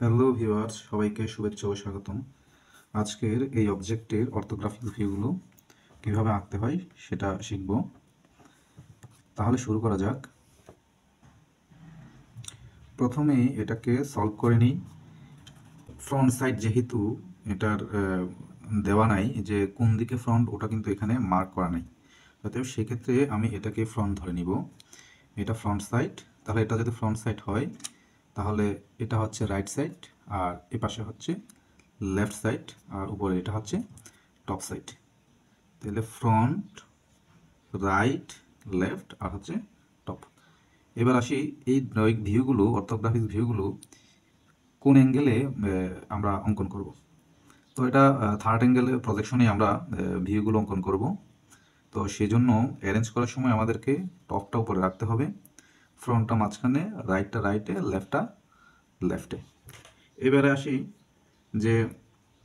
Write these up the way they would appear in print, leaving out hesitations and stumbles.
Hello viewers, সবাইকে শুভেচ্ছা ও স্বাগতম। আজকের এই অবজেক্টের অর্থোগ্রাফিক ভিউগুলো কিভাবে আঁকতে হয় সেটা শিখব। তাহলে শুরু করা যাক। প্রথমে এটাকে সলভ করে নিই। ফ্রন্ট সাইড যেহেতু এটার দেওয়া নাই যে কোন দিকে ফ্রন্ট, ওটা কিন্তু এখানে মার্ক করা নাই। অতএব সেক্ষেত্রে আমি এটাকে ফ্রন্ট ধরে নিব। এটা ফ্রন্ট সাইড, তাহলে এটা যদি ফ্রন্ট সাইড হয় তাহলে এটা হচ্ছে রাইট সাইড, আর এ পাশে হচ্ছে লেফট সাইড, আর উপরে এটা হচ্ছে টপ সাইড। তাহলে ফ্রন্ট, রাইট, লেফট আর হচ্ছে টপ। এবার আসি এই ভিউগুলো, অর্থোগ্রাফিক ভিউগুলো কোন অ্যাঙ্গেলে আমরা অঙ্কন করব। তো এটা থার্ড অ্যাঙ্গেলে প্রজেকশনে আমরা ভিউগুলো অঙ্কন করব। তো সেজন্য অ্যারেঞ্জ করার সময় আমাদেরকে টপটা উপরে রাখতে হবে, ফ্রন্টটা মাঝখানে, রাইটটা রাইটে, লেফটটা লেফটে। এবারে আসি যে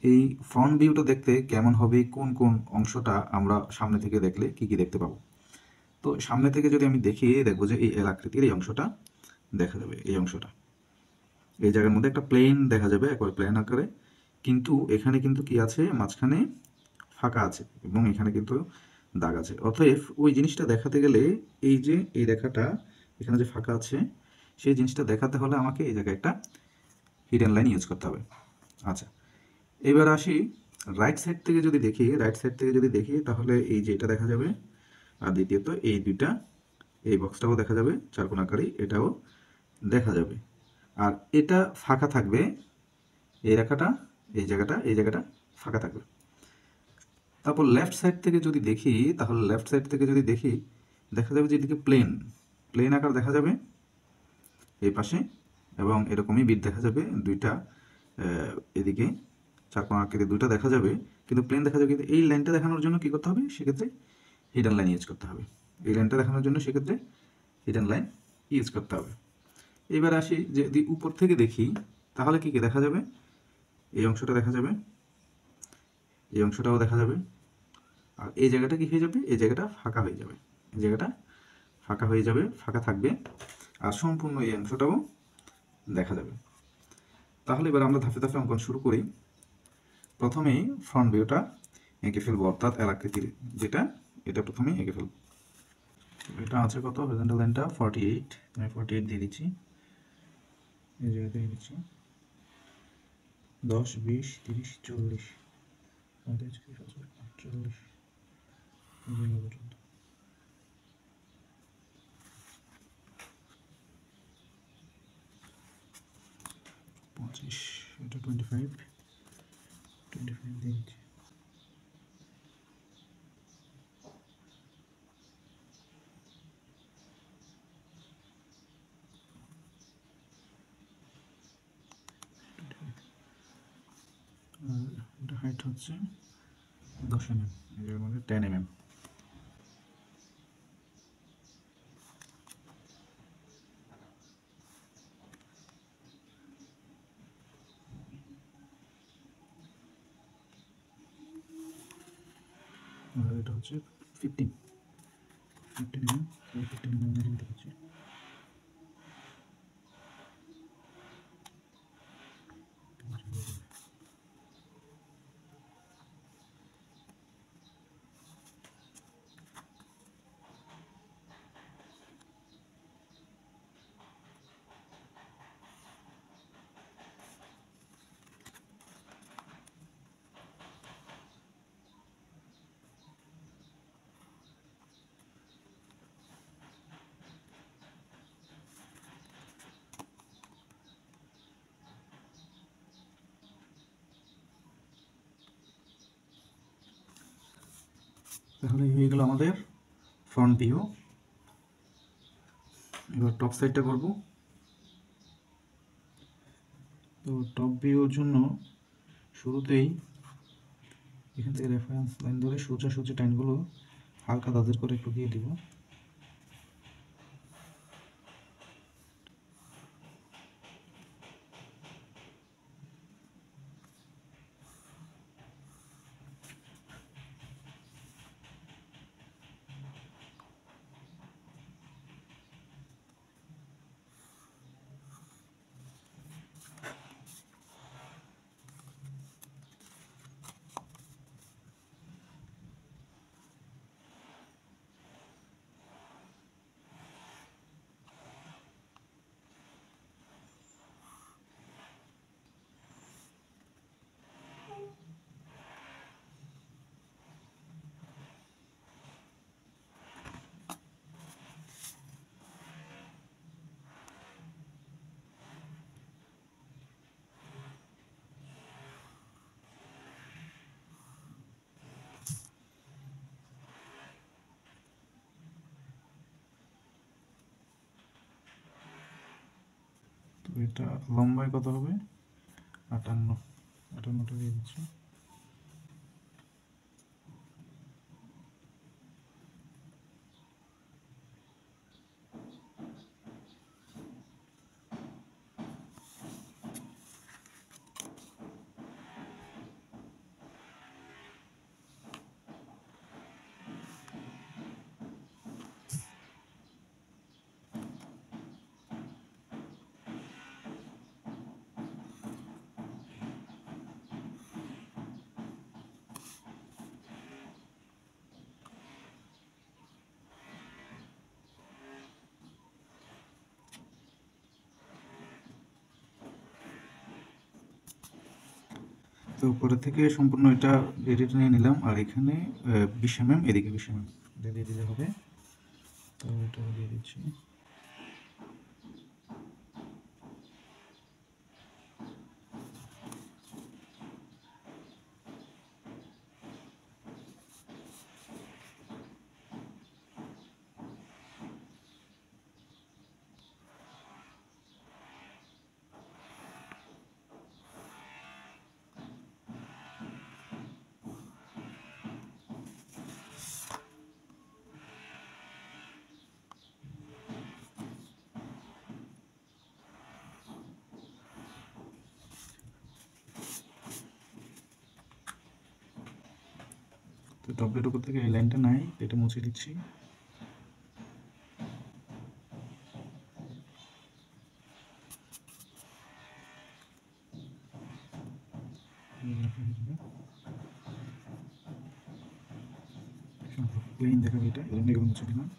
এই ফ্রন্ট ভিউটা দেখতে কেমন হবে, কোন কোন অংশটা আমরা সামনে থেকে দেখলে কি কি দেখতে পাবো। তো সামনে থেকে যদি আমি দেখি, দেখবো যে এই এল আকৃতির এই অংশটা দেখা যাবে। এই অংশটা, এই জায়গার মধ্যে একটা প্লেন দেখা যাবে, একবার প্লেন আকারে, কিন্তু এখানে কিন্তু কি আছে, মাঝখানে ফাঁকা আছে এবং এখানে কিন্তু দাগ আছে। অতএব ওই জিনিসটা দেখাতে গেলে এই যে এই রেখাটা এখানে যে ফাঁকা আছে, সেই জিনিসটা দেখাতে হলে আমাকে এই জায়গায় একটা হিডেন লাইন ইউজ করতে হবে। আচ্ছা, এবার আসি রাইট সাইড থেকে যদি দেখি, রাইট সাইড থেকে যদি দেখি তাহলে এই যে এটা দেখা যাবে, আর দ্বিতীয়ত এই দুইটা, এই বক্সটাও দেখা যাবে চারকোণ আকারে, এটাও দেখা যাবে। আর এটা ফাঁকা থাকবে, এই রেখাটা, এই জায়গাটা, এই জায়গাটা ফাঁকা থাকবে। তারপর লেফট সাইড থেকে যদি দেখি, তাহলে লেফট সাইড থেকে যদি দেখি দেখা যাবে যে এদিকে প্লেন, প্লেন আকার দেখা যাবে এই পাশে, এবং এরকমই বিট দেখা যাবে দুইটা, এদিকে চারকোণ আকৃতি দুইটা দেখা যাবে, কিন্তু প্লেন দেখা যাবে। কিন্তু এই লাইনটা দেখানোর জন্য কি করতে হবে, সেক্ষেত্রে হিডেন লাইন ইউজ করতে হবে। এই লাইনটা দেখানোর জন্য সেক্ষেত্রে হিডেন লাইন ইউজ করতে হবে। এবার আসি যে যদি উপর থেকে দেখি তাহলে কি কি দেখা যাবে, এই অংশটা দেখা যাবে, এই অংশটাও দেখা যাবে, আর এই জায়গাটা কি হয়ে যাবে, এই জায়গাটা ফাঁকা হয়ে যাবে, এই জায়গাটা ফাঁকা হয়ে যাবে, ফাঁকা থাকবে, আর সম্পূর্ণ এই অংশটাও দেখা যাবে। তাহলে এবার আমরা ধাপে ধাপে অঙ্কন শুরু করি। প্রথমেই ফ্রন্ট ভিউটা এঁকে ফেলবো, অর্থাৎ এল আকৃতির যেটা, এটা প্রথমে এঁকে ফেলবো। এটা আছে কত, হরিজন্টাল লাইনটা 48, আমি 48 দিয়ে দিচ্ছি, এই জায়গায় দিয়ে দিচ্ছি 10, 20, 30, 40, 35, 40, 48, এই জায়গা পর্যন্ত। পঁচিশ, এটা 25, 25 দিয়ে দিচ্ছি। আর এটা হাইট হচ্ছে 10 mm, এর মধ্যে 10 mm। আর এটা হচ্ছে 15 mm, 15 mm দিতে হচ্ছে। তাহলে হয়ে গেল আমাদের ফ্রন্ট ভিউ। এবার টপ সাইডটা করব। তো টপ ভিউর জন্য শুরুতেই এখান থেকে রেফারেন্স লাইন ধরে সোজা সোজা টাইনগুলো হালকা দাঁতের করে একটু দিয়ে দিব। এটা লম্বায় কত হবে? 58, 58টা দিয়ে দিচ্ছি। তো উপরে থেকে সম্পূর্ণ এটা এডিট নিয়ে নিলাম, আর এখানে 20 mm, এদিকে 20 mm দিয়ে দিলে হবে। তো এটা দিয়ে দিচ্ছি। তো টপের উপর থেকে এই লাইনটা নাই, এটা মুছে দিচ্ছি। প্লেন দেখাবে এটা, এই জন্য এগুলো মুছে দিলাম।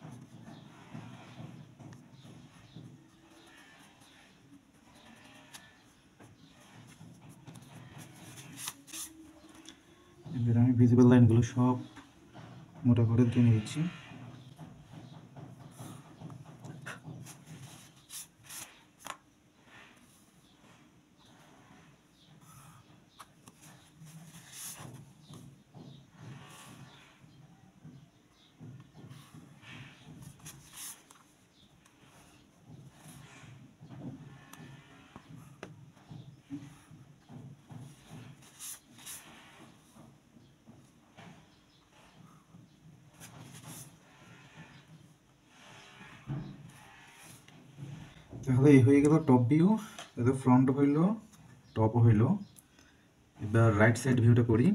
এবার আমি ভিজিবল লাইনগুলো সব মোটা করে টেনে দিচ্ছি। তাহলে এই হয়ে গেল টপ ভিউ, তাহলে ফ্রন্ট হইল, টপ হইল। এবার রাইট সাইড ভিউটা করি।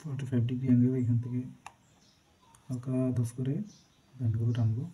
তো 45 ডিগ্রি অ্যাঙ্গেল এখান থেকে হালকা 10 করে ব্যান্ডগুলো টানবো।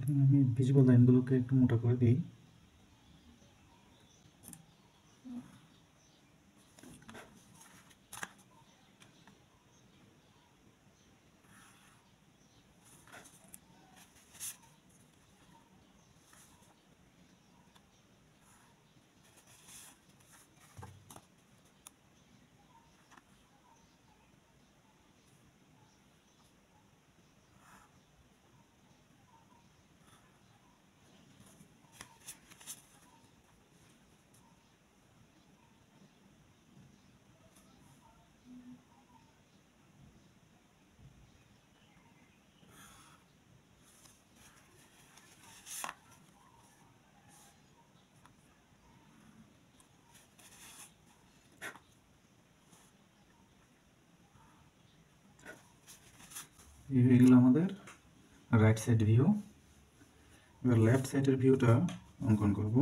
এখানে আমি ভিজিবল লাইনগুলোকে একটু মোটা করে দিই। এই হয়ে গেল আমাদের রাইট সাইড ভিউ। এবার লেফট সাইডের ভিউটা অঙ্কন করব।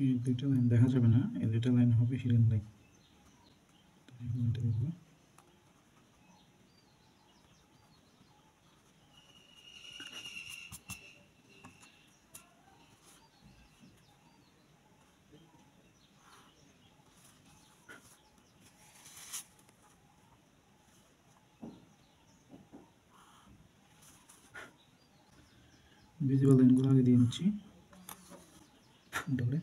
এই দুইটা লাইন দেখা যাবে না, এই দুইটা লাইন হবে হিডেন লাইন। এটা দেখবো। ভিজিবল লাইনগুলো আগে দিয়ে নিচ্ছি ডলে।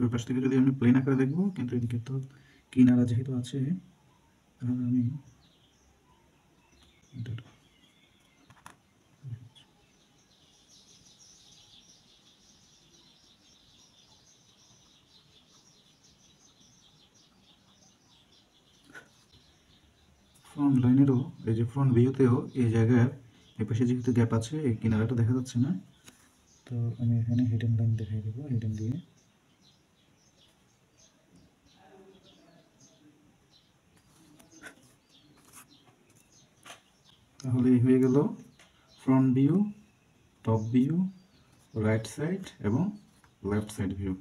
ওই পাশ থেকে যদি আমি প্লেন আকারে দেখবো, কিন্তু এদিকে তো কিনারা যেহেতু আছে, তাহলে আমি ফ্রন্ট লাইনেরও এই যে ফ্রন্ট ভিউতেও এই জায়গার এই পাশে যেহেতু গ্যাপ আছে এই কিনারাটা দেখা যাচ্ছে না, তো আমি এখানে হিডেন লাইন দেখাই দেবো হিডেন দিয়ে। তাহলে এই হয়ে গেল front view, top view, right side এবং লেফট সাইড ভিউ।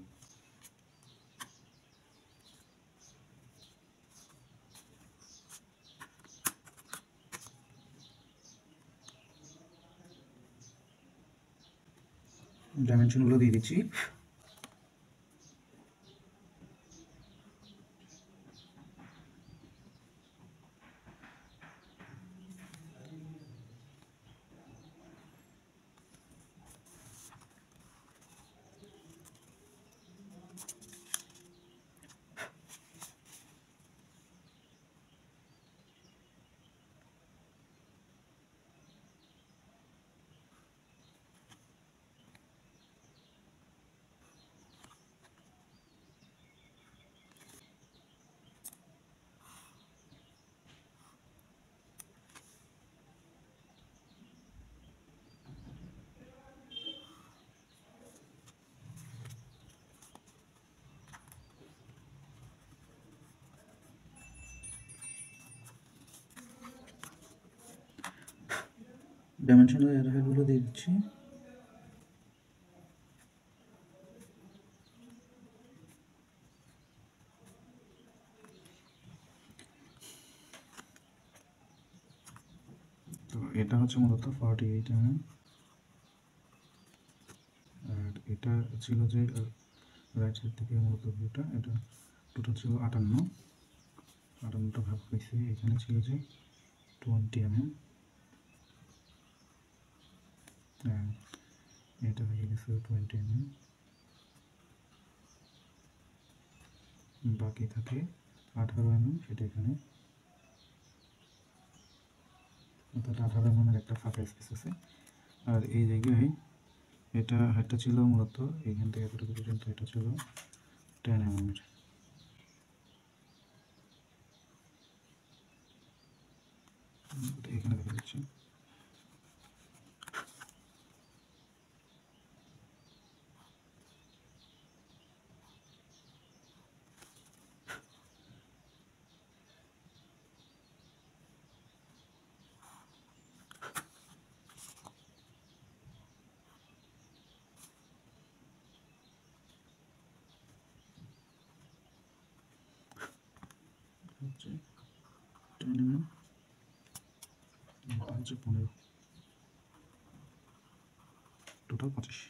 ডাইমেনশনগুলো দিয়ে দিচ্ছি। ডাইমেনশনের এরিয়াগুলো দিয়ে দিচ্ছি। তো এটা হচ্ছে মূলত 48 mm, আর এটা ছিল যে রাইট সাইড থেকে মূলত ভিউটা, এটা টোটাল ছিল 58টা ভাগ হয়েছে। এখানে ছিল যে 20 mm, এটা হয়ে গেছে 20 mm, বাকি থাকে 18 mm, সেটা এখানে অর্থাৎ 18 mm এর একটা ফাঁকা স্পেস আছে। আর এই জায়গায় এটা হাইটটা ছিল মূলত এখান থেকে এতটুকু পর্যন্ত, এটা ছিল 10 mm এর। এখানে দেখা যাচ্ছে। হচ্ছে 10 mm, এটা হচ্ছে 15, টোটাল 25।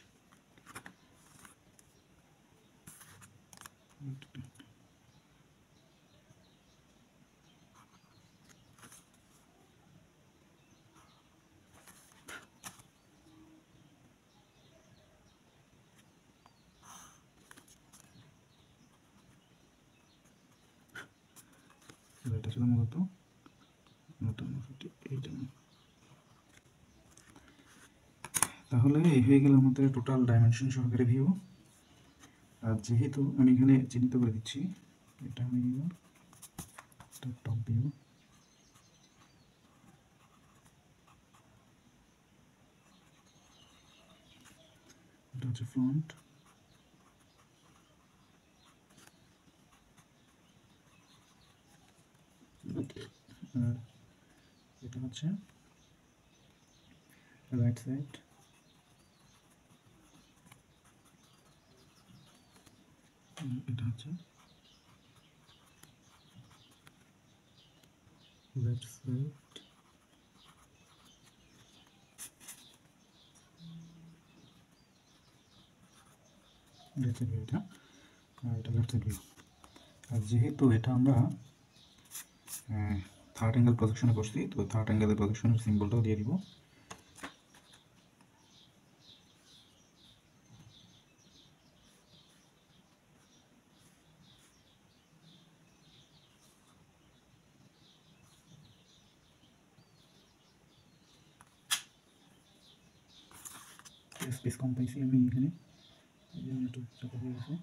এটা ছিল মূলত 58 mm। তাহলে এই হয়ে গেল আমাদের টোটাল ডাইমেনশন সহকারে ভিউ। আর যেহেতু আমি এখানে চিহ্নিত করে দিচ্ছি, এটা হয়ে গেল টপ ভিউ, এটা হচ্ছে ফ্রন্ট, আর এটা হচ্ছে রাইট সাইড, এটা হচ্ছে left side, left side view এটা, আর এটা লেফট সাইড ভিউ। আর যেহেতু এটা আমরা থার্ড অ্যাঙ্গেল প্রজেকশনে করছি, তো থার্ড অ্যাঙ্গেলের প্রজেকশনের সিম্বলটাও দিয়ে দিব। স্পেস কম পাইছি আমি এখানে, এই জন্য একটু চাপা হয়ে গেছে।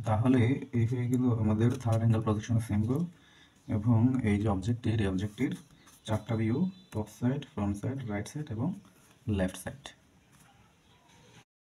তাহলে এই হয়ে গেল আমাদের থার্ড অ্যাঙ্গেল প্রজেকশনের সিম্বল এবং এই যে অবজেক্টটির চারটা view, top side, front side, right side এবং লেফট সাইড।